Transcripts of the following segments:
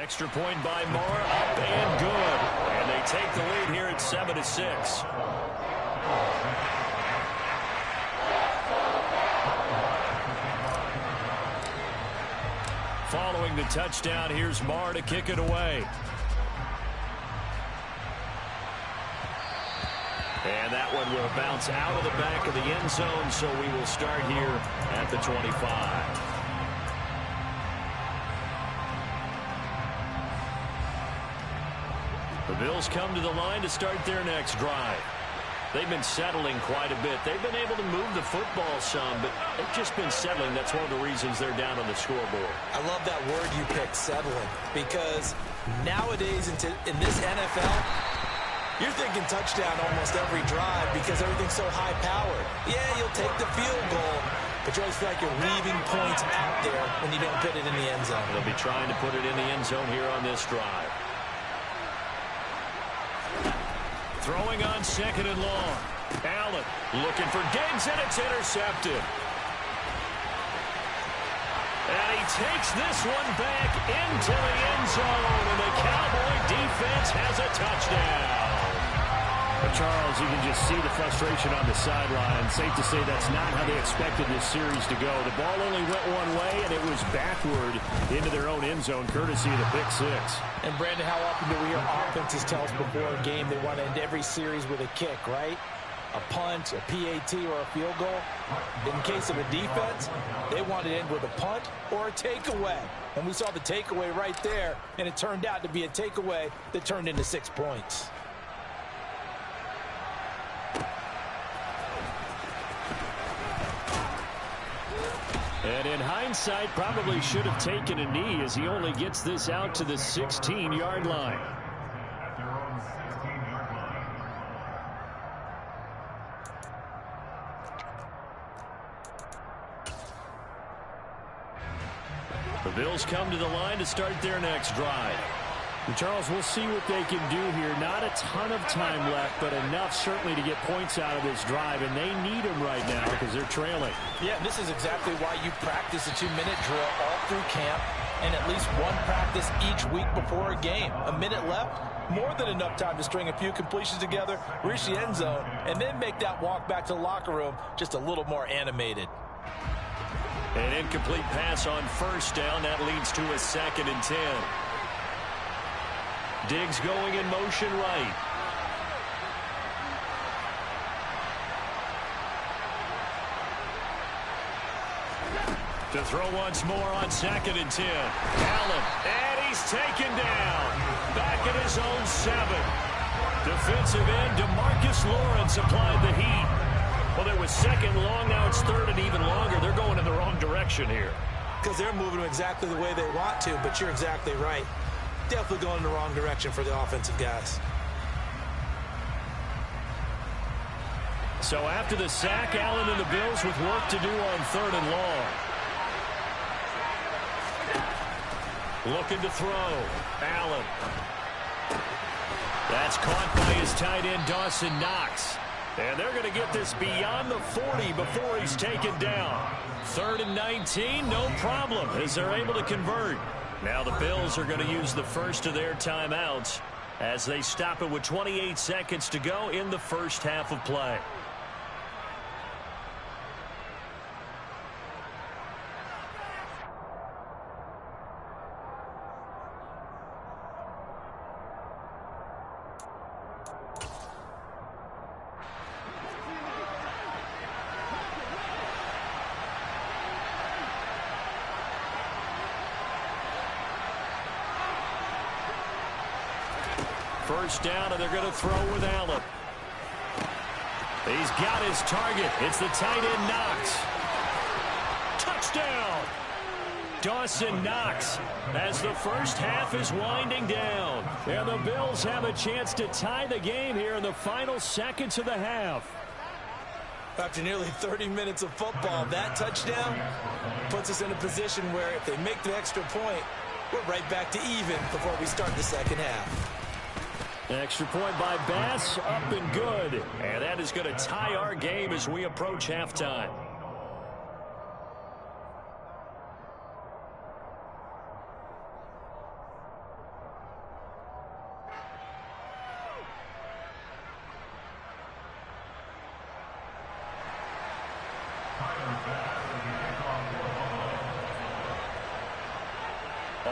Extra point by Moore, up and good. And they take the lead here at 7-6. Following the touchdown, here's Moore to kick it away. And that one will bounce out of the back of the end zone, so we will start here at the 25. The Bills come to the line to start their next drive. They've been settling quite a bit. They've been able to move the football some, but they've just been settling. That's one of the reasons they're down on the scoreboard. I love that word you picked, settling, because nowadays in this NFL, you're thinking touchdown almost every drive because everything's so high-powered. Yeah, you'll take the field goal, but you always feel like you're leaving points out there when you don't put it in the end zone. They'll be trying to put it in the end zone here on this drive. Throwing on 2nd and long. Allen looking for Diggs, and it's intercepted. And he takes this one back into the end zone, and the Cowboy defense has a touchdown. But Charles, you can just see the frustration on the sideline. Safe to say that's not how they expected this series to go. The ball only went one way, and it was backward into their own end zone, courtesy of the pick six. And, Brandon, how often do we hear offenses tell us before a game they want to end every series with a kick, right? A punt, a PAT, or a field goal. In case of a defense, they want to end with a punt or a takeaway. And we saw the takeaway right there, and it turned out to be a takeaway that turned into 6 points. And in hindsight, probably should have taken a knee as he only gets this out to the 16-yard line. The Bills come to the line to start their next drive. And Charles, we'll see what they can do here. Not a ton of time left, but enough certainly to get points out of this drive, and they need them right now because they're trailing. Yeah, and this is exactly why you practice a 2-minute drill all through camp and at least one practice each week before a game. A minute left, more than enough time to string a few completions together, reach the end zone, and then make that walk back to the locker room just a little more animated. An incomplete pass on 1st down. That leads to a 2nd and 10. Diggs going in motion right. To throw once more on 2nd and 10. Allen, and he's taken down. Back at his own 7. Defensive end DeMarcus Lawrence applied the heat. Well, it was 2nd long, now it's 3rd and even longer. They're going in the wrong direction here. Because they're moving exactly the way they want to, but you're exactly right. Definitely going in the wrong direction for the offensive guys. So after the sack, Allen and the Bills with work to do on 3rd and long. Looking to throw. Allen. That's caught by his tight end, Dawson Knox. And they're going to get this beyond the 40 before he's taken down. 3rd and 19, no problem, as they're able to convert. Now the Bills are going to use the first of their timeouts as they stop it with 28 seconds to go in the first half of play. First down, and they're going to throw with Allen. He's got his target. It's the tight end, Knox. Touchdown! Dawson Knox as the first half is winding down. And the Bills have a chance to tie the game here in the final seconds of the half. After nearly 30 minutes of football, that touchdown puts us in a position where if they make the extra point, we're right back to even before we start the second half. Extra point by Bass, up and good. And that is going to tie our game as we approach halftime.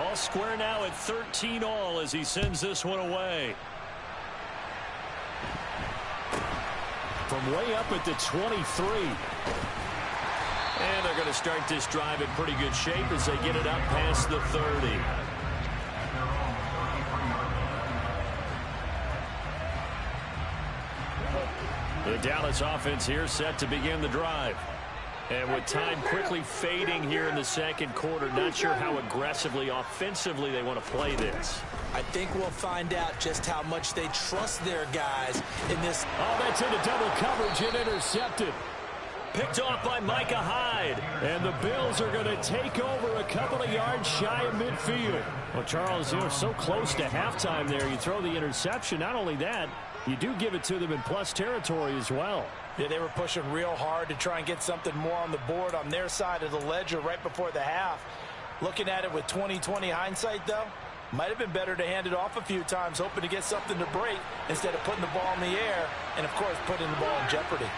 All square now at 13 all as he sends this one away. From way up at the 23. And they're going to start this drive in pretty good shape as they get it up past the 30. The Dallas offense here set to begin the drive. And with time quickly fading here in the second quarter, not sure how aggressively, offensively they want to play this. I think we'll find out just how much they trust their guys in this. Oh, that's into double coverage and intercepted. Picked off by Micah Hyde. And the Bills are going to take over a couple of yards shy of midfield. Well, Charles, you're so close to halftime there. You throw the interception. Not only that, you do give it to them in plus territory as well. Yeah, they were pushing real hard to try and get something more on the board on their side of the ledger right before the half. Looking at it with 20/20 hindsight, though, might have been better to hand it off a few times, hoping to get something to break instead of putting the ball in the air and, of course, putting the ball in jeopardy.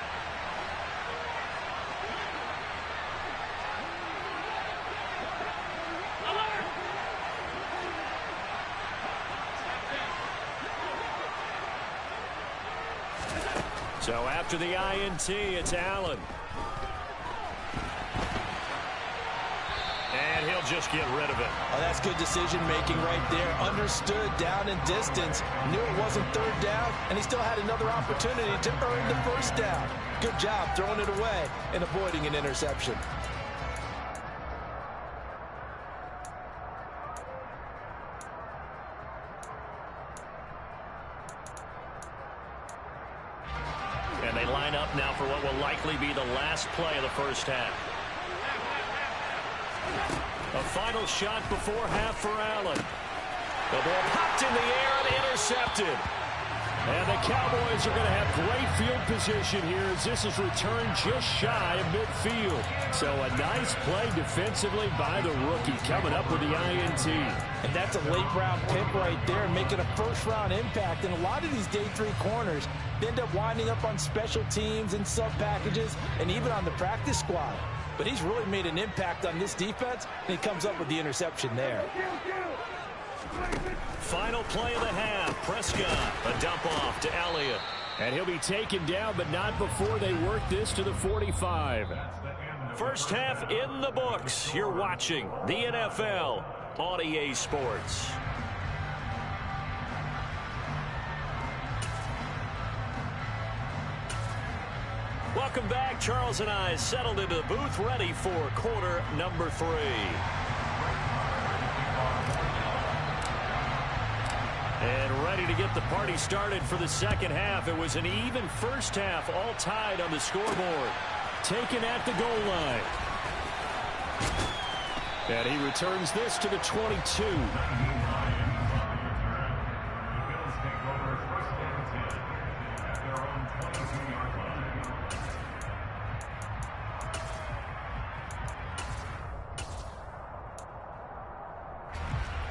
So after the INT, it's Allen. And he'll just get rid of it. Oh, that's good decision-making right there. Understood down and distance. Knew it wasn't third down, and he still had another opportunity to earn the first down. Good job throwing it away and avoiding an interception. And they line up now for what will likely be the last play of the first half. A final shot before half for Allen. The ball popped in the air and intercepted. And the Cowboys are going to have great field position here as this is returned just shy of midfield. So a nice play defensively by the rookie coming up with the INT. And that's a late-round pick right there, making a first-round impact. And a lot of these day three corners end up winding up on special teams and sub-packages and even on the practice squad. But he's really made an impact on this defense, and he comes up with the interception there. Final play of the half. Prescott, a dump off to Elliott. And he'll be taken down, but not before they work this to the 45. First half in the books. You're watching the NFL on EA Sports. Welcome back. Charles and I settled into the booth, ready for quarter number 3. And ready to get the party started for the second half. It was an even first half, all tied on the scoreboard. Taken at the goal line. And he returns this to the 22.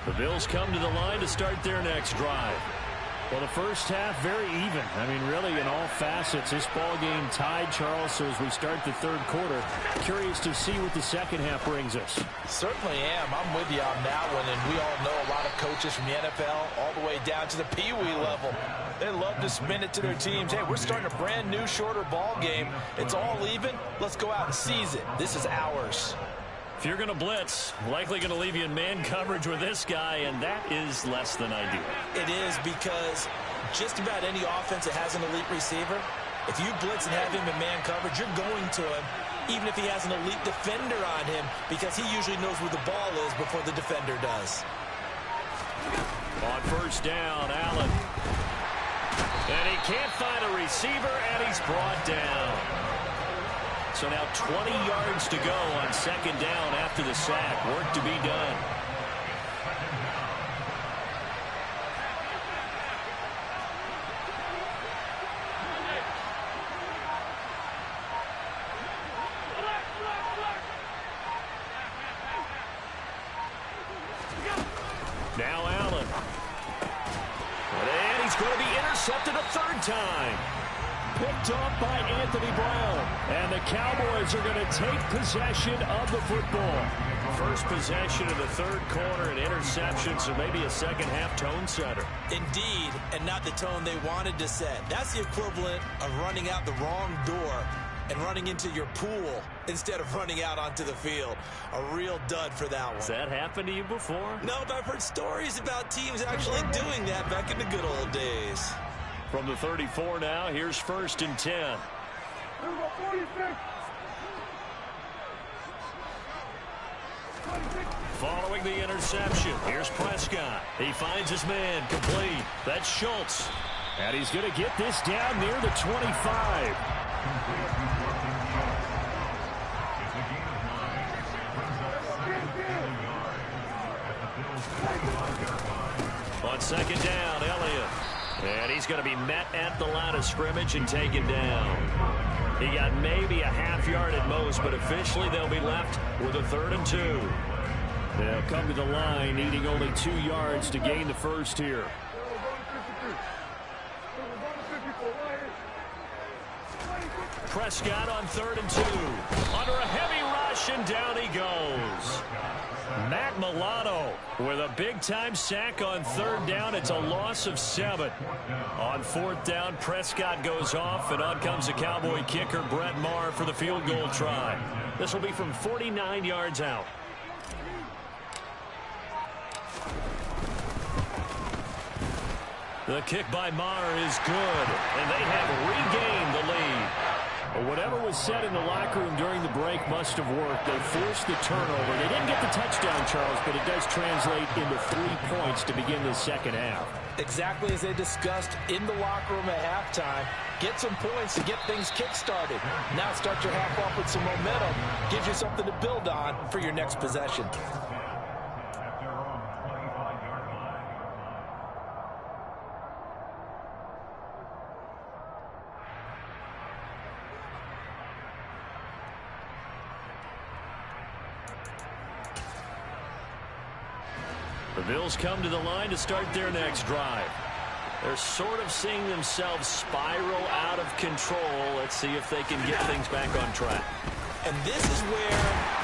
The Bills come to the line to start their next drive. Well, the first half, very even. I mean, really, in all facets, this ball game tied, Charles. So as we start the third quarter, curious to see what the second half brings us. Certainly am. I'm with you on that one. And we all know a lot of coaches from the NFL all the way down to the Pee Wee level. They love to spin it to their teams. Hey, we're starting a brand new, shorter ball game. It's all even. Let's go out and seize it. This is ours. If you're going to blitz, likely going to leave you in man coverage with this guy, and that is less than ideal. It is, because just about any offense that has an elite receiver, if you blitz and have him in man coverage, you're going to him, even if he has an elite defender on him, because he usually knows where the ball is before the defender does. On first down, Allen. And he can't find a receiver, and he's brought down. So now 20 yards to go on second down after the sack. Work to be done. Now Allen. And he's going to be intercepted a third time. picked off by Anthony Brown. And the Cowboys are going to take possession of the football. First possession of the third quarter, an interception, so maybe a second-half tone setter. Indeed, and not the tone they wanted to set. That's the equivalent of running out the wrong door and running into your pool instead of running out onto the field. A real dud for that one. Has that happened to you before? No, but I've heard stories about teams actually doing that back in the good old days. From the 34 now, here's 1st and 10. Following the interception, here's Prescott. He finds his man, complete. That's Schultz. And he's going to get this down near the 25. On 2nd down, Elliott. And he's going to be met at the line of scrimmage and taken down. He got maybe a half yard at most, but officially they'll be left with a 3rd and 2. They'll come to the line needing only 2 yards to gain the first here. Prescott on 3rd and 2. Under a heavy rush, and down he goes. Matt Milano with a big-time sack on 3rd down. It's a loss of 7. On 4th down, Prescott goes off, and on comes the Cowboy kicker, Brett Maher, for the field goal try. This will be from 49 yards out. The kick by Maher is good, and they have regained the lead. Well, whatever was said in the locker room during the break must have worked. They forced the turnover. They didn't get the touchdown, Charles, but it does translate into 3 points to begin the second half. Exactly as they discussed in the locker room at halftime. Get some points to get things kick-started. Now start your half off with some momentum. Gives you something to build on for your next possession. The Bills come to the line to start their next drive. They're sort of seeing themselves spiral out of control. Let's see if they can get things back on track. And this is where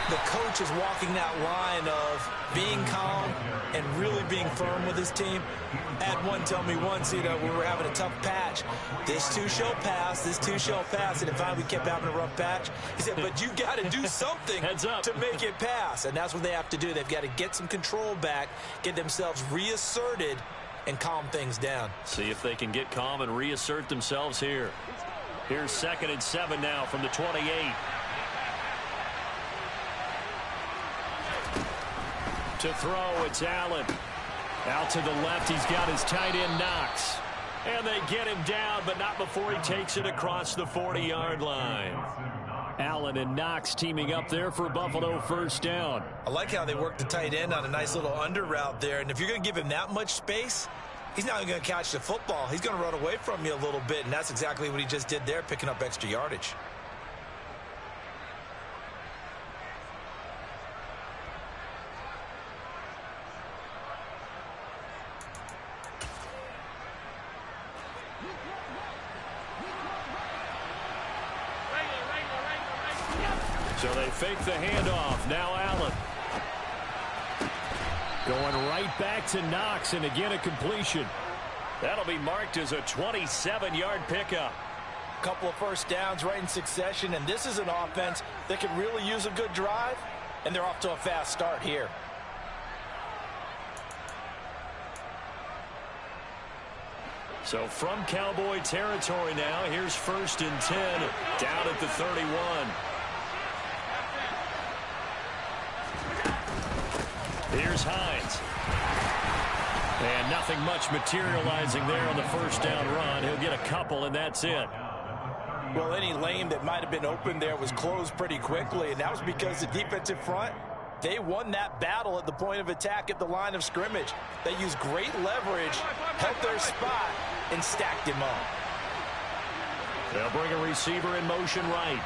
the coach is walking that line of being calm and really being firm with his team. I had one tell me once, we were having a tough patch. This too shall pass, this too shall pass. And finally we kept having a rough patch. He said, but you got to do something Heads up. to make it pass. And that's what they have to do. They've got to get some control back, get themselves reasserted, and calm things down. See if they can get calm and reassert themselves here. Here's 2nd and 7 now from the 28. To throw, it's Allen. Out to the left, he's got his tight end, Knox. And they get him down, but not before he takes it across the 40-yard line. Allen and Knox teaming up there for Buffalo 1st down. I like how they work the tight end on a nice little under route there. And if you're going to give him that much space, he's not going to catch the football. He's going to run away from you a little bit, and that's exactly what he just did there, picking up extra yardage. So they fake the handoff. Now Allen. Going right back to Knox, and again a completion. That'll be marked as a 27-yard pickup. A couple of first downs right in succession, and this is an offense that can really use a good drive, and they're off to a fast start here. So from Cowboy territory now, here's 1st and 10 down at the 31. Here's Hines. And nothing much materializing there on the 1st down run. He'll get a couple, and that's it. Well, any lane that might have been open there was closed pretty quickly, and that was because the defensive front, they won that battle at the point of attack at the line of scrimmage. They used great leverage, held their spot, and stacked him up. They'll bring a receiver in motion right.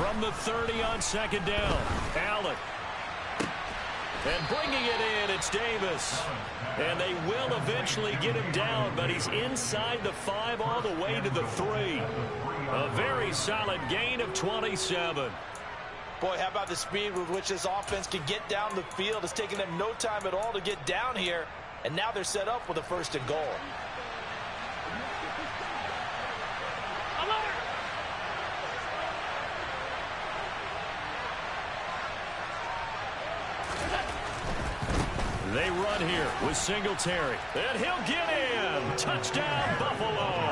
From the 30 on second down, Allen. And bringing it in, it's Davis. And they will eventually get him down, but he's inside the 5 all the way to the 3. A very solid gain of 27. Boy, how about the speed with which this offense can get down the field? It's taking them no time at all to get down here. And now they're set up with a 1st and goal. They run here with Singletary. And he'll get in. Touchdown, Buffalo.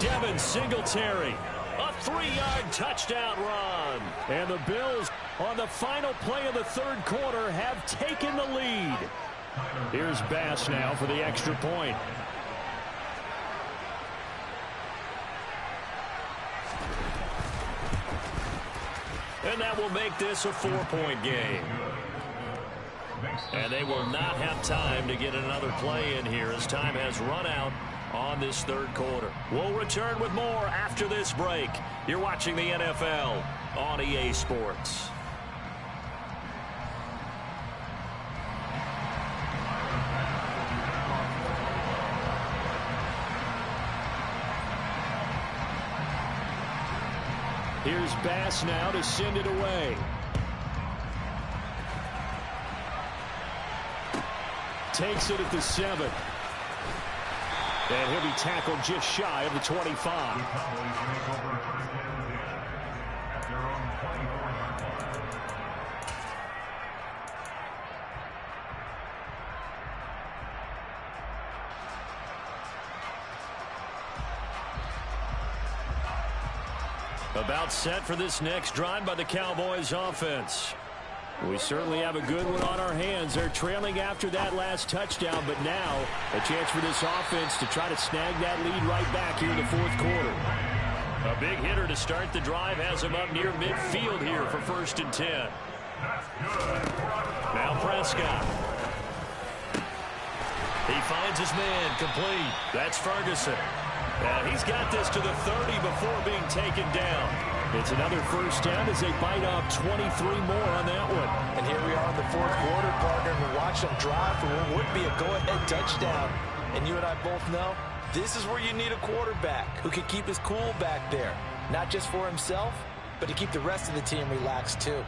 Devin Singletary. A 3-yard touchdown run. And the Bills, on the final play of the 3rd quarter, have taken the lead. Here's Bass now for the extra point. And that will make this a 4-point game. And they will not have time to get another play in here as time has run out on this 3rd quarter. We'll return with more after this break. You're watching the NFL on EA Sports. Here's Bass now to send it away. Takes it at the 7. And he'll be tackled just shy of the 25. About set for this next drive by the Cowboys offense. We certainly have a good one on our hands. They're trailing after that last touchdown, but now a chance for this offense to try to snag that lead right back here in the 4th quarter. A big hitter to start the drive has him up near midfield here for 1st and 10. Now Prescott. He finds his man complete. That's Ferguson. And he's got this to the 30 before being taken down. It's another 1st down as they bite off 23 more on that one. And here we are in the 4th quarter, partner, and we watch them drive for what would be a go-ahead touchdown. And you and I both know this is where you need a quarterback who can keep his cool back there. Not just for himself, but to keep the rest of the team relaxed too.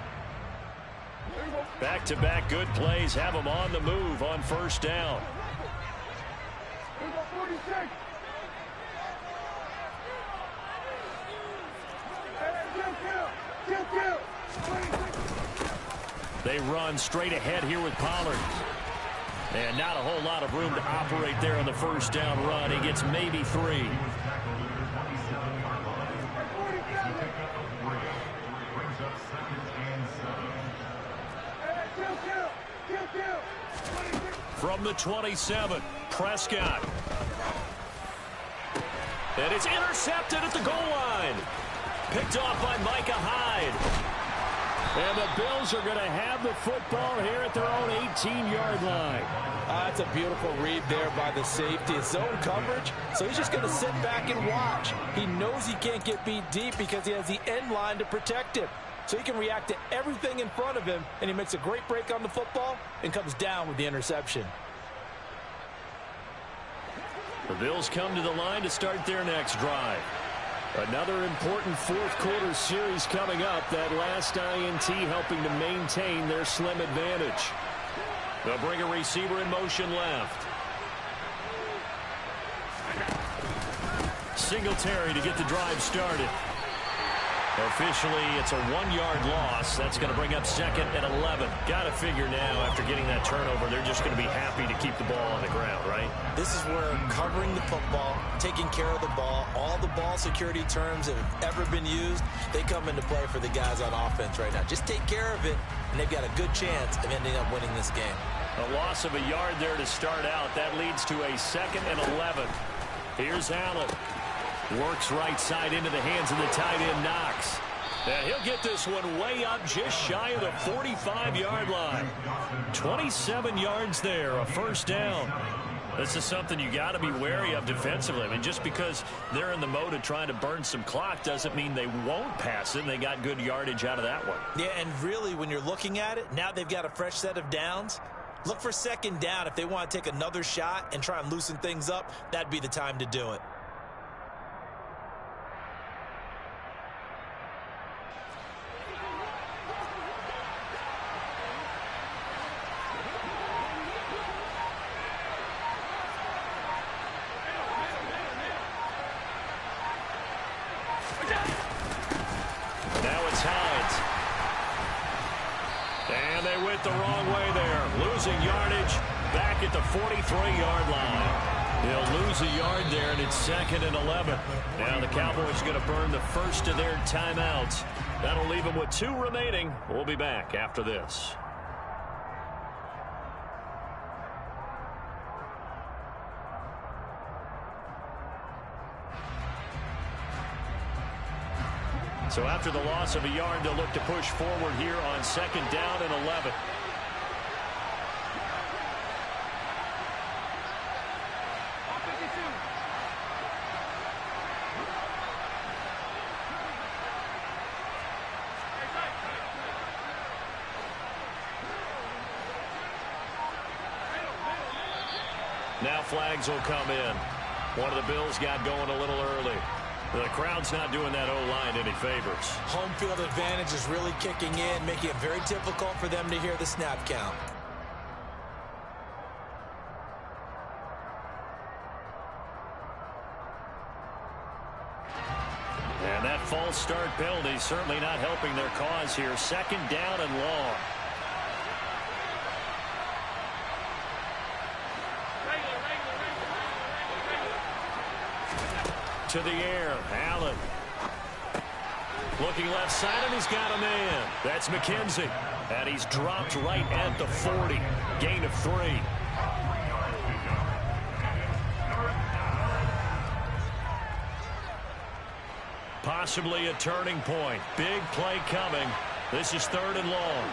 Back-to-back good plays have them on the move on 1st down. They run straight ahead here with Pollard. And not a whole lot of room to operate there on the 1st down run. He gets maybe 3. From the 27, Prescott. And it's intercepted at the goal line. Picked off by Micah Hyde. And the Bills are going to have the football here at their own 18-yard line. That's a beautiful read there by the safety. It's zone coverage, so he's just going to sit back and watch. He knows he can't get beat deep because he has the end line to protect him. So he can react to everything in front of him, and he makes a great break on the football and comes down with the interception. The Bills come to the line to start their next drive. Another important 4th quarter series coming up. That last INT helping to maintain their slim advantage. They'll bring a receiver in motion left. Singletary to get the drive started. Officially, it's a 1-yard loss. That's going to bring up 2nd and 11. Got to figure now, after getting that turnover, they're just going to be happy to keep the ball on the ground, right? This is where covering the football, taking care of the ball, all the ball security terms that have ever been used, they come into play for the guys on offense right now. Just take care of it, and they've got a good chance of ending up winning this game. A loss of a yard there to start out. That leads to a 2nd and 11. Here's Allen. Works right side into the hands of the tight end, Knox. And he'll get this one way up just shy of the 45-yard line. 27 yards there, a 1st down. This is something you got to be wary of defensively. I mean, just because they're in the mode of trying to burn some clock doesn't mean they won't pass it, and they got good yardage out of that one. Yeah, and really, when you're looking at it, now they've got a fresh set of downs. Look for second down. If they want to take another shot and try and loosen things up, that'd be the time to do it. Now it's Hines. And they went the wrong way there. Losing yardage back at the 43-yard line. They'll lose a yard there, and it's 2nd and 11. Now the Cowboys are going to burn the first of their timeouts. That'll leave them with 2 remaining. We'll be back after this. So after the loss of a yard, they'll look to push forward here on 2nd down and 11. Now flags will come in. One of the Bills got going a little early. The crowd's not doing that O-line any favors. Home field advantage is really kicking in, making it very difficult for them to hear the snap count. And that false start penalty certainly not helping their cause here. 2nd down and long. To the air, Allen. Looking left side, and he's got a man. That's McKenzie. And he's dropped right at the 40. Gain of 3. Possibly a turning point. Big play coming. This is 3rd and long.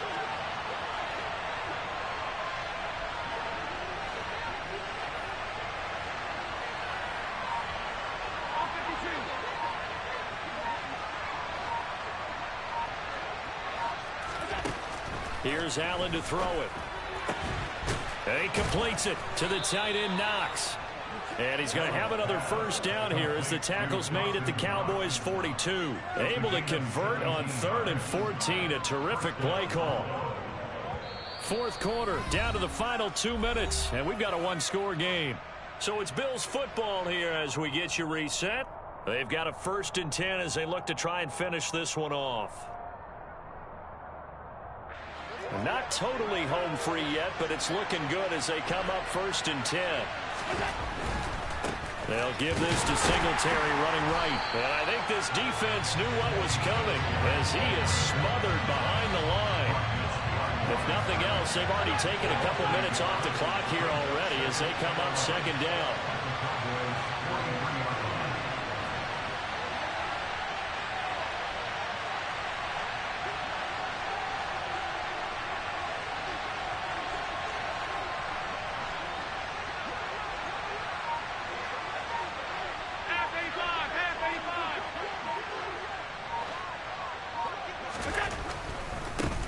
Here's Allen to throw it. And he completes it to the tight end, Knox. And he's going to have another first down here as the tackle's made at the Cowboys' 42. Able to convert on 3rd and 14. A terrific play call. 4th quarter, down to the final 2 minutes, and we've got a 1-score game. So it's Bills football here as we get you reset. They've got a 1st and 10 as they look to try and finish this one off. Not totally home free yet, but it's looking good as they come up 1st and 10. They'll give this to Singletary running right. And I think this defense knew what was coming as he is smothered behind the line. If nothing else, they've already taken a couple minutes off the clock here already as they come up 2nd down.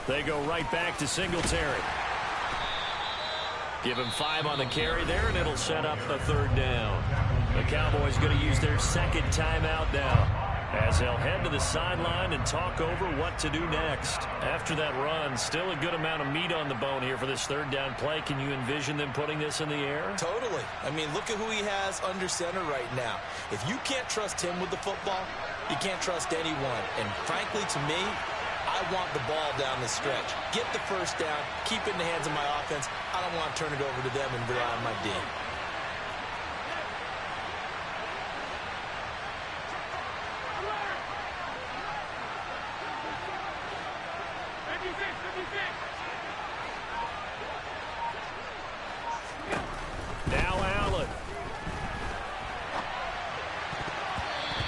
They go right back to Singletary. Give him 5 on the carry there, and it'll set up a 3rd down. The Cowboys going to use their 2nd timeout now as they'll head to the sideline and talk over what to do next. After that run, still a good amount of meat on the bone here for this 3rd down play. Can you envision them putting this in the air? Totally. I mean, look at who he has under center right now. If you can't trust him with the football, you can't trust anyone. And frankly, to me, I want the ball down the stretch. Get the first down, keep it in the hands of my offense. I don't want to turn it over to them and rely on my D. Now Allen.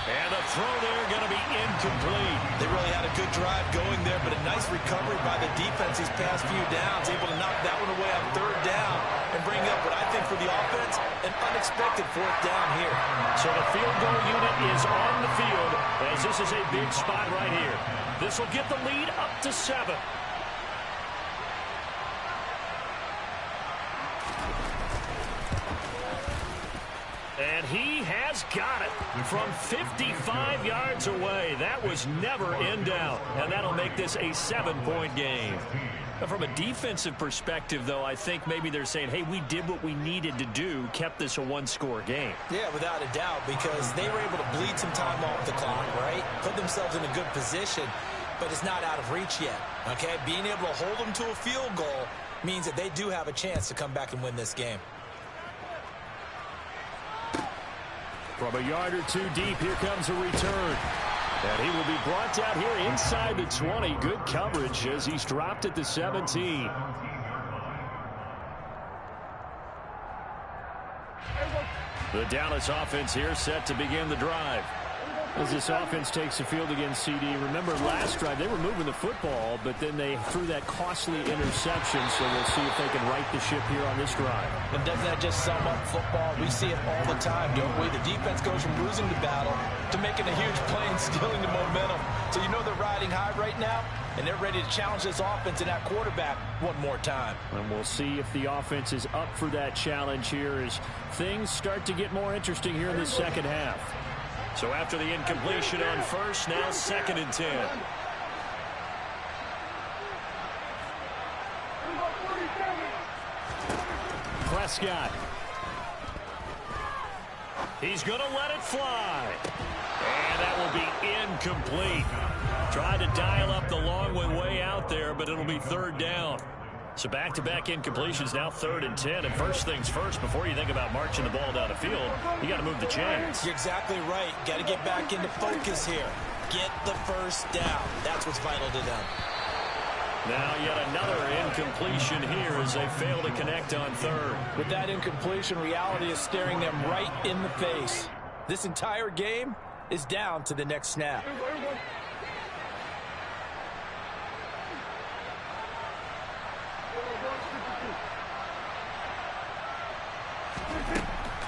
And the throw there going to be incomplete. They really had a good drive going there, but a nice recovery by the defense these past few downs, able to knock that one away on 3rd down and bring up what I think for the offense, a an unexpected fourth down here. So the field goal unit is on the field as this is a big spot right here. This will get the lead up to 7. And he has got it from 55 yards away. That was never in doubt. And that'll make this a 7-point game. From a defensive perspective, though, I think maybe they're saying, hey, we did what we needed to do, kept this a one-score game. Yeah, without a doubt, because they were able to bleed some time off the clock, right? Put themselves in a good position, but it's not out of reach yet, okay? Being able to hold them to a field goal means that they do have a chance to come back and win this game. From a yard or two deep, here comes a return. And he will be brought down here inside the 20. Good coverage as he's dropped at the 17. The Dallas offense here set to begin the drive. As this offense takes the field against CD, remember last drive they were moving the football, but then they threw that costly interception, so we'll see if they can right the ship here on this drive. And doesn't that just sum up football? We see it all the time, don't we? The defense goes from losing the battle to making a huge play and stealing the momentum. So you know they're riding high right now, and they're ready to challenge this offense and that quarterback one more time. And we'll see if the offense is up for that challenge here as things start to get more interesting here in the second half. So after the incompletion on first, now 2nd and 10. Prescott. He's going to let it fly. And that will be incomplete. Tried to dial up the long one way out there, but it'll be 3rd down. So back-to-back incompletions, now 3rd and 10. And first things first, before you think about marching the ball down the field, you got to move the chains. You're exactly right. Got to get back into focus here. Get the first down. That's what's vital to them. Now yet another incompletion here as they fail to connect on 3rd. With that incompletion, reality is staring them right in the face. This entire game is down to the next snap.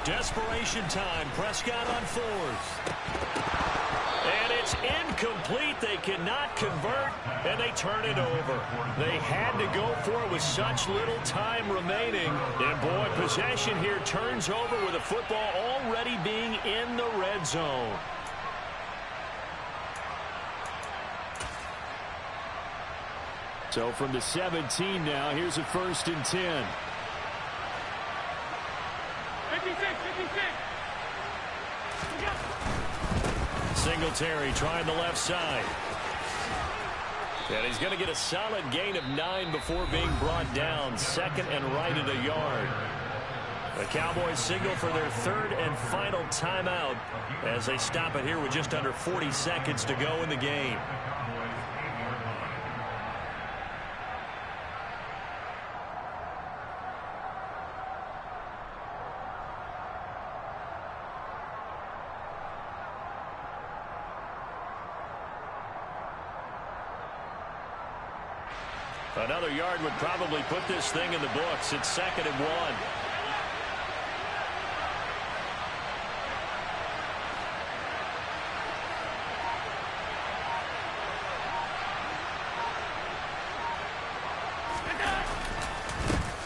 Desperation time. Prescott on 4th. And it's incomplete. They cannot convert, and they turn it over. They had to go for it with such little time remaining. And, boy, possession here turns over with the football already being in the red zone. So from the 17 now, here's a 1st and 10. Singletary trying the left side. And he's going to get a solid gain of 9 before being brought down. 2nd and right at a yard. The Cowboys signal for their 3rd and final timeout as they stop it here with just under 40 seconds to go in the game. Another yard would probably put this thing in the books. It's 2nd and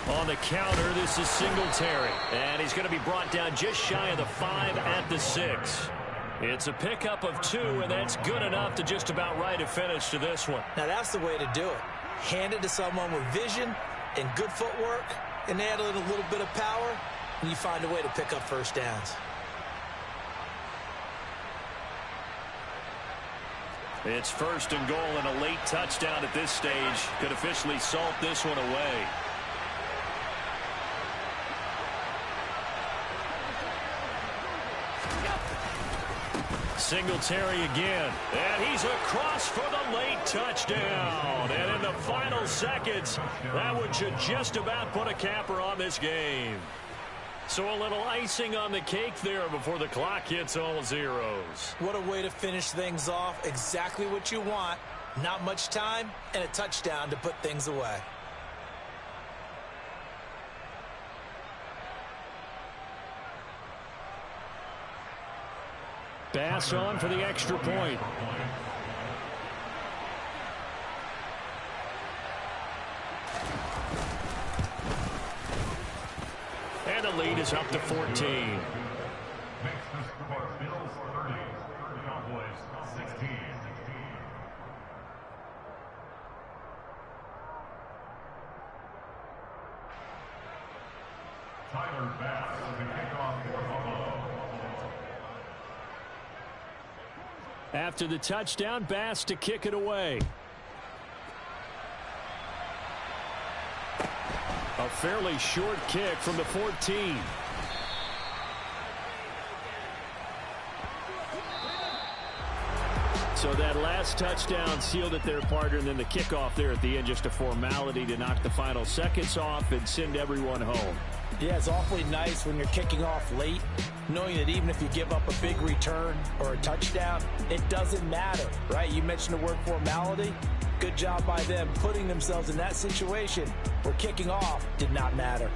1. On the counter, this is Singletary. And he's going to be brought down just shy of the 5 at the 6. It's a pickup of 2, and that's good enough to just about write a finish to this one. Now, that's the way to do it. Hand it to someone with vision and good footwork, and add a little bit of power, and you find a way to pick up first downs. It's 1st and goal, and a late touchdown at this stage could officially salt this one away. Singletary again, and he's across for the late touchdown. And in the final seconds, that one should just about put a capper on this game. So a little icing on the cake there before the clock hits all zeros. What a way to finish things off. Exactly what you want. Not much time and a touchdown to put things away. Pass on for the extra point. And the lead is up to 14. After the touchdown, Bass to kick it away. A fairly short kick from the 14. So that last touchdown sealed it there, partner, and then the kickoff there at the end, just a formality to knock the final seconds off and send everyone home. Yeah, it's awfully nice when you're kicking off late, knowing that even if you give up a big return or a touchdown, it doesn't matter, right? You mentioned the word formality. Good job by them putting themselves in that situation where kicking off did not matter.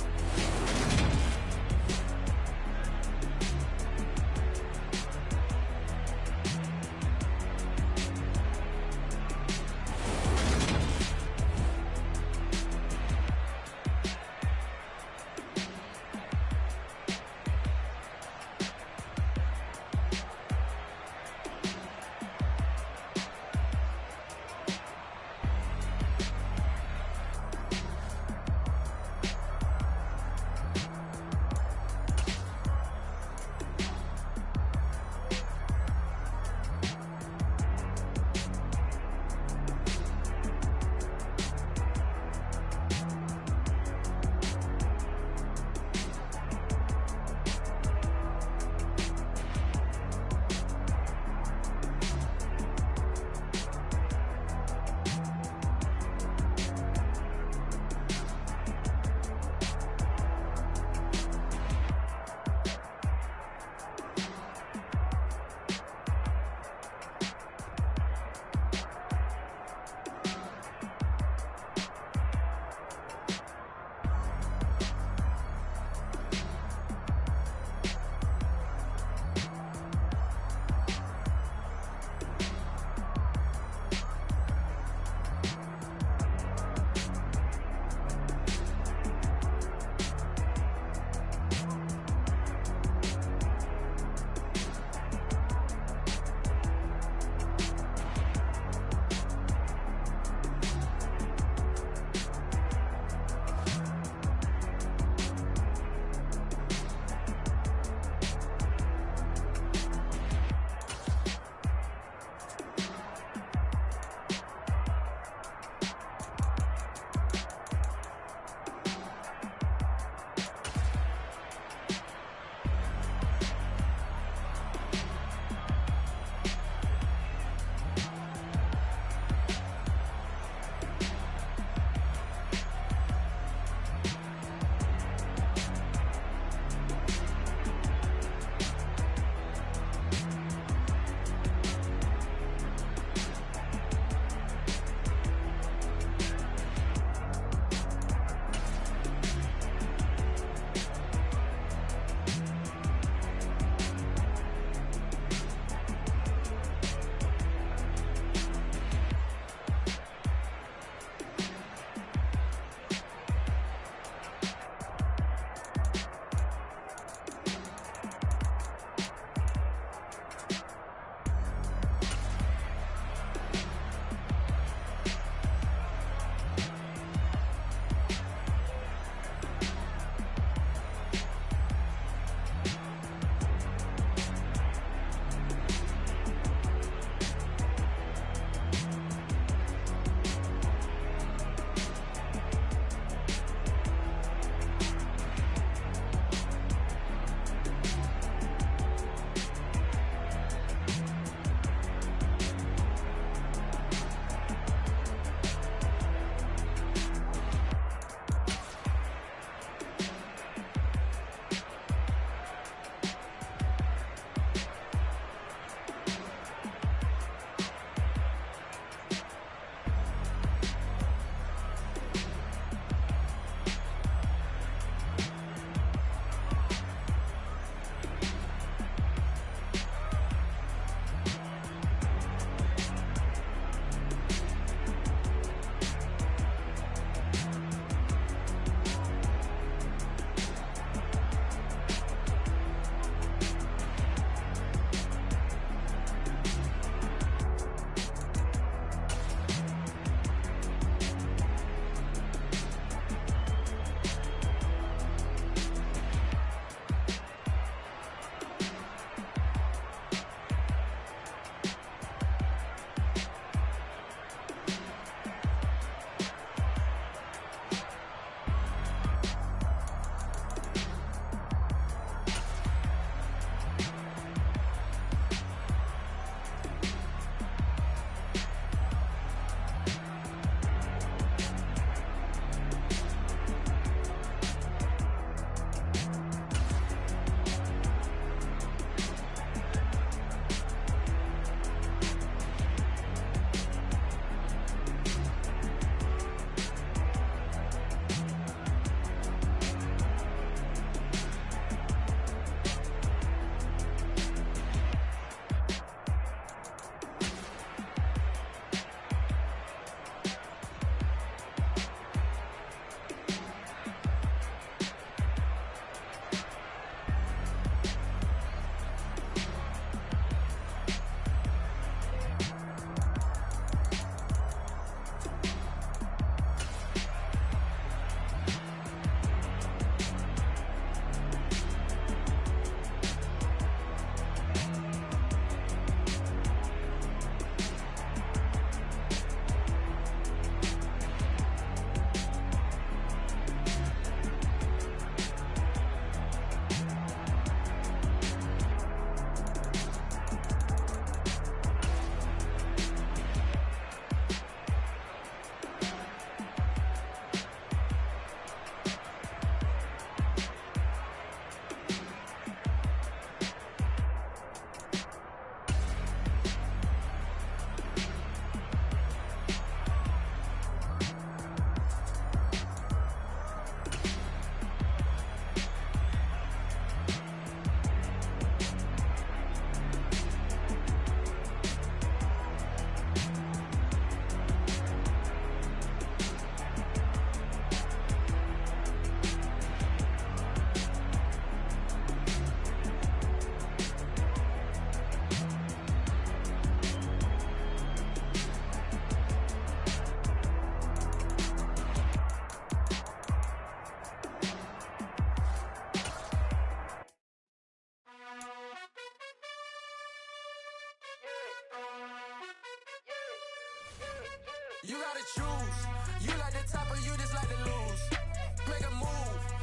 You gotta choose. You like the top or you just like to lose. Make a move.